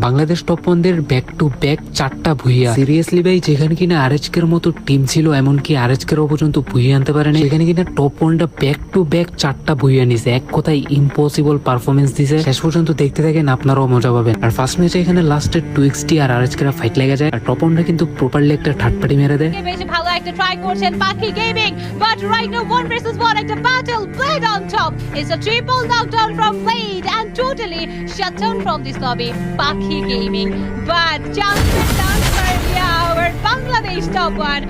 Bangladesh top 1 there back to back 4টা Bhuiyan. Seriously ভাই, যেখানে কিনা আরএচকে এর মতো টিম ছিল, এমনকি আরএচকে এরও পর্যন্ত ভুইয়া আনতে পারে না, সেখানে কিনা টপ 1 টা ব্যাক টু ব্যাক 4টা ভুইয়া নিছে। এক কথায় ইম্পসিবল পারফরমেন্স দিছে। শেষ পর্যন্ত দেখতে থাকেন, আপনারাও মজা পাবেন। আর ফার্স্ট ম্যাচে এখানে লাস্টে 2XT আর আরএচকে এর ফাইট লেগে যায়, আর টপ 1 টা কিন্তু প্রপারলি একটা থার্ড পার্টি মেরে দেয়। বেশ ভালো একটা ট্রাই করছেন পাখি gaming, but right now 1 versus 1 একটা battle. Blade on top. It's a triple knockdown from Blade and totally shut down from this lobby. Pakhi Gaming, but champion done for our Bangladesh top 1.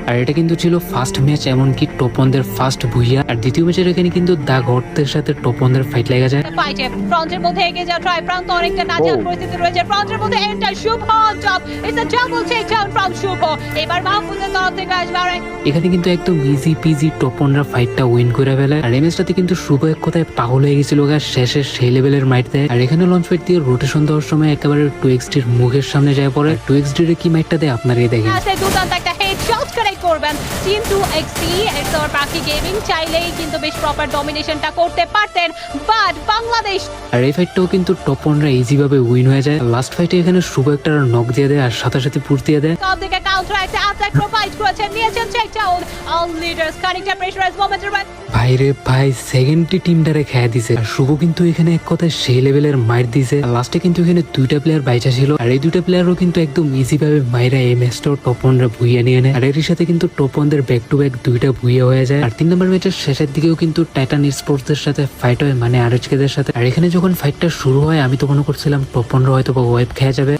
আর এটা কিন্তু ছিল first match, এমনকি top 1 দের first Bhuiyan. আর দ্বিতীয় ম্যাচের এখানে কিন্তু দা গর্তের সাথে টপ 1 দের ফাইট লেগে যায়। ফাইটে ফ্রন্টের মধ্যে এগিয়ে যাওয়া ট্রাই, প্রান্ত অনেকটা নাজেহাল পরিস্থিতি রয়েছে। ফ্রন্টের মধ্যে enter Shuvo on top. It's a double takedown from Shuvo. এবার মাহফুজের তরফ থেকে আসবে আর এখানে কিন্তু একদম ইজি পিজি টপ 1 রা ফাইটটা উইন করে ফেলে। আর এমএসটাতে কিন্তু শুভ এক কথায় পাগল হয়ে গেছিল, শেষে সেই লেভেলের মাইট দেয়। আর এখানে লঞ্চ ফাইট দিয়ে রোটেশন দেওয়ার সময় একেবারে 2XT এর মুখের সামনে যায় পড়ে। 2XT এর কি মাইটটা দেয় আপনারাই দেখেন। দুর্দান্ত একটা হেডশট কানেক্ট করবেন টিম 2XT। এরপর পাখি গেমিং চাইলেই কিন্তু বেশ প্রপার ডমিনেশনটা করতে পারতেন, বাট বাংলাদেশ। আর এই ফাইটটাও কিন্তু টপ 1 রা ইজি ভাবে উইন হয়ে যায়। লাস্ট ফাইটে এখানে শুভ একটা নক দিয়ে দেয় আর সাথে সাথে পুশ দিয়ে দেয়। টপ দিকে কাউন্টার একটা অ্যাটাক প্রোভাইড করেছেন, নিয়েছেন takedown. All leaders connected pressurise মোমেন্টার বাই ভাইরে ভাই, সেকেন্ডটি টিমটারে খেয়ে দিছে। আর শুভ কিন্তু এখানে এক কথায় সেই লেভেলের মাইর দিছে। লাস্টে কিন্তু এখানে 2টা প্লেয়ার বাইচা ছিল, আর এই 2টা প্লেয়ারও কিন্তু একদম ইজি ভাবে মাইরা এই ম্যাচটাও টপ 1 রা ভুইয়া নিয়ে নেয়। আর এর সাথে কিন্তু top 1 there back to back 2টা ভুইয়া হয়ে যায়। আর 3 নম্বর ম্যাচের শেষের দিকেও কিন্তু টাইটান স্পোর্টস এর সাথে ফাইট হয়, মানে আরএচকে দের সাথে। আর এখানে যখন ফাইটটা শুরু হয়, আমি তো মনে করছিলাম টপ 1 রা হয়তো বা ওয়েব খেয়ে যাবে,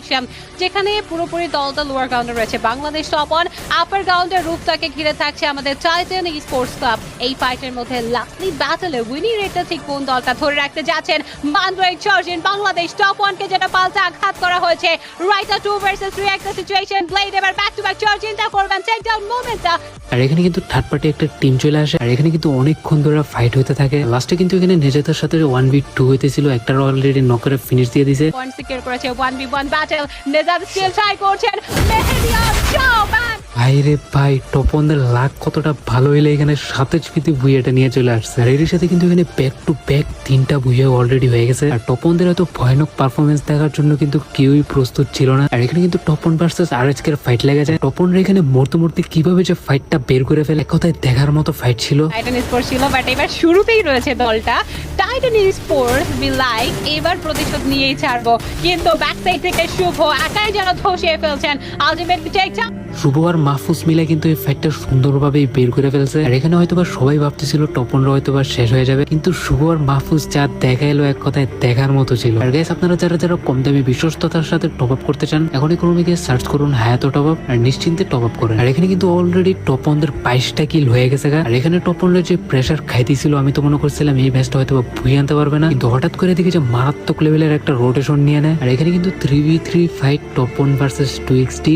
যেখানে পুরোপুরি দলটা লোয়ার গ্রাউন্ডে রয়েছে। বাংলাদেশ টপ 1 আপার গ্রাউন্ডের রূপটাকে ঘিরে থাকছে আমাদের টাইটান স্পোর্টস ক্লাব। এই ফাইটের মধ্যে লাস্টলি ব্যাটলে উইনিং রেটটা ঠিক কোন দলটা ধরে রাখতে যাচ্ছেন। মানড্রয়েড চার্জিং বাংলাদেশ টপ 1 কে যেটা পাল্টা আঘাত করা হয়েছে। রাইটার 2 versus 3 একটা সিচুয়েশন। ব্লেড এবার ব্যাক টু ব্যাক চার্জিংটা করবেন, টেকডাউন মোমেন্টটা। আর এখানে কিন্তু থার্ড পার্টি একটা টিম চলে আসে। আর এখানে কিন্তু অনেকক্ষণ ধরে ফাইট হতে থাকে। লাস্টে কিন্তু এখানে নেজাতের সাথে 1v2 হইতেছিল, একটা অলরেডি নক করে ফিনিশ দিয়ে দিয়েছে। পয়েন্ট সিকিউর করেছে 1v1 ব্যাটল। নেজাত স্টিল ট্রাই করছেন, মেহেদী আর চাওমান। ভাইরে ভাই, টপ 1 দের লাক কতটা ভালো হইলে এখানে 7 HP ভুইয়াটা নিয়ে চলে আসছে। আর এর সাথে কিন্তু এখানে ব্যাক টু ব্যাক 3টা ভুইয়া অলরেডি হয়ে গেছে। আর টপ 1 দের এত ভয়ানক পারফরমেন্স দেখার জন্য কিন্তু কেউই প্রস্তুত ছিল না। আর এখানে কিন্তু টপ 1 ভার্সেস আরএচকে এর ফাইট লেগে যায়। টপ 1 রা এখানে মরতে মরতে কিভাবে যে ফাইটটা বের করে ফেলে, এক কথায় দেখার মতো ফাইট ছিল। টাইটান স্পোর্টস ছিল, বাট এবার শুরুতেই রয়েছে দলটা টাইটান স্পোর্টস। বি লাইক এবার প্রতিশোধ নিয়েই ছাড়বো, কিন্তু ব্যাক সাইড থেকে শুভ একাই যেন ধসিয়ে ফেলছেন। Ultimately takedown. শুভ আর মাহফুজ মিলে কিন্তু এই ফাইটটা সুন্দরভাবে বের করে ফেলছে। আর এখানে হয়তোবা সবাই ভাবতেছিল টপ 1 রা হয়তোবা শেষ হয়ে যাবে, কিন্তু শুভ আর মাহফুজ যা দেখা এলো এক কথায় দেখার মতো ছিল। আর গাইস, আপনারা যারা যারা কম দামি বিশ্বস্ততার সাথে টপ আপ করতে চান, এখন ইকোনমি গিয়ে সার্চ করুন হায়াতো টপ আপ, আর নিশ্চিন্তে টপ আপ করেন। আর এখানে কিন্তু অলরেডি টপ 1 দের 22টা কিল হয়ে গেছে। আর এখানে টপ 1 এর যে প্রেসার খাইতেছিল, আমি তো মনে করছিলাম এই ম্যাচটা হয়তো ভুই আনতে পারবে না, কিন্তু হঠাৎ করে দেখি যে মারাত্মক লেভেলের একটা রোটেশন নিয়ে নেয়। আর এখানে কিন্তু 3v3 fight top 1 versus 2XT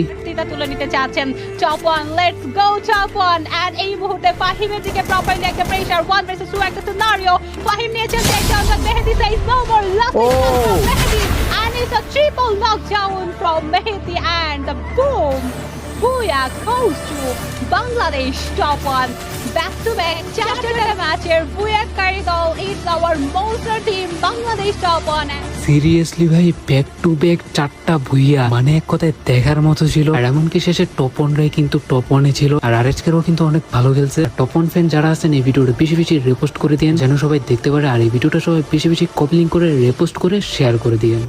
তুলে নিতে চাচ্ছেন top 1। Let's go top 1। And এই মুহূর্তে ফাহিমের দিকে প্রপারলি একটা প্রেসার 1 versus 2 একটা সিনারিও। ফাহিম নিয়েছেন takedown, but Mehedi says no more. Nothing from Mehdi, and it's a triple knockdown from Mehdi, and the boom. Booyah goes to Bangladesh top 1. Back to back chapter matcher Booyah Karidol is our monster team Bangladesh top 1. Seriously ভাই, back to back 4টা ভুইয়া, মানে এক কথায় দেখার মতো ছিল। আর এমনকি শেষে টপ 1 রাই কিন্তু টপ 1 এ ছিল। আর আরএচকেও কিন্তু অনেক ভালো খেলছে। টপ 1 ফ্যান যারা আছেন, এই ভিডিওটা বেশি বেশি রিপোস্ট করে দিন যেন সবাই দেখতে পারে। আর এই ভিডিওটা সবাই বেশি বেশি কপি লিংক করে রিপোস্ট করে শেয়ার করে দিন।